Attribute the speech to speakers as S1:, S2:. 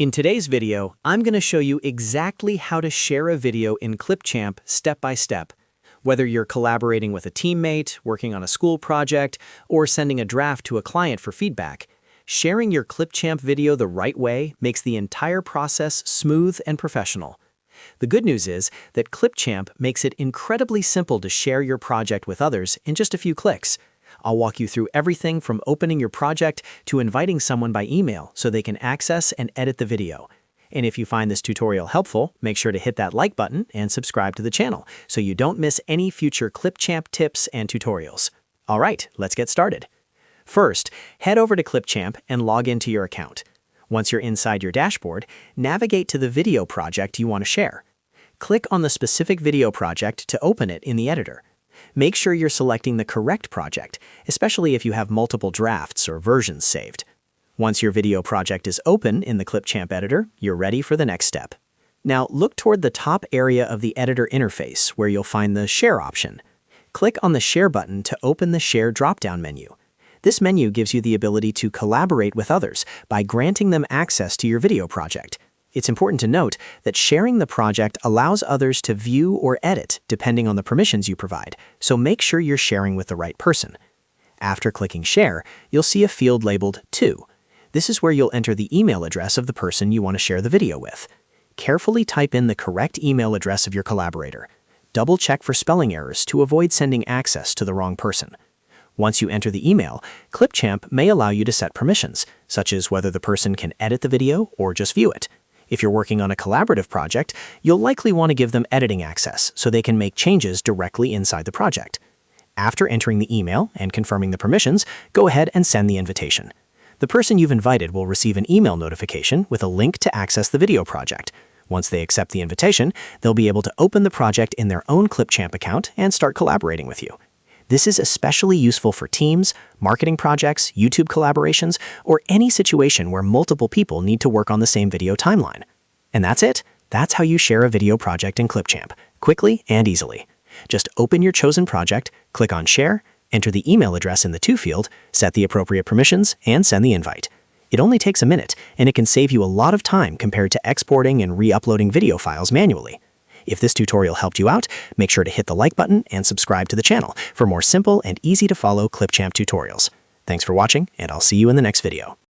S1: In today's video, I'm going to show you exactly how to share a video in Clipchamp step by step. Whether you're collaborating with a teammate, working on a school project, or sending a draft to a client for feedback, sharing your Clipchamp video the right way makes the entire process smooth and professional. The good news is that Clipchamp makes it incredibly simple to share your project with others in just a few clicks. I'll walk you through everything from opening your project to inviting someone by email so they can access and edit the video. And if you find this tutorial helpful, make sure to hit that like button and subscribe to the channel so you don't miss any future Clipchamp tips and tutorials. All right, let's get started. First, head over to Clipchamp and log into your account. Once you're inside your dashboard, navigate to the video project you want to share. Click on the specific video project to open it in the editor. Make sure you're selecting the correct project, especially if you have multiple drafts or versions saved. Once your video project is open in the Clipchamp editor, you're ready for the next step. Now look toward the top area of the editor interface where you'll find the Share option. Click on the Share button to open the Share drop-down menu. This menu gives you the ability to collaborate with others by granting them access to your video project. It's important to note that sharing the project allows others to view or edit depending on the permissions you provide, so make sure you're sharing with the right person. After clicking Share, you'll see a field labeled To. This is where you'll enter the email address of the person you want to share the video with. Carefully type in the correct email address of your collaborator. Double-check for spelling errors to avoid sending access to the wrong person. Once you enter the email, Clipchamp may allow you to set permissions, such as whether the person can edit the video or just view it. If you're working on a collaborative project, you'll likely want to give them editing access so they can make changes directly inside the project. After entering the email and confirming the permissions, go ahead and send the invitation. The person you've invited will receive an email notification with a link to access the video project. Once they accept the invitation, they'll be able to open the project in their own Clipchamp account and start collaborating with you. This is especially useful for teams, marketing projects, YouTube collaborations, or any situation where multiple people need to work on the same video timeline. And that's it. That's how you share a video project in Clipchamp, quickly and easily. Just open your chosen project, click on Share, enter the email address in the To field, set the appropriate permissions, and send the invite. It only takes a minute, and it can save you a lot of time compared to exporting and re-uploading video files manually. If this tutorial helped you out, make sure to hit the like button and subscribe to the channel for more simple and easy-to-follow Clipchamp tutorials. Thanks for watching, and I'll see you in the next video.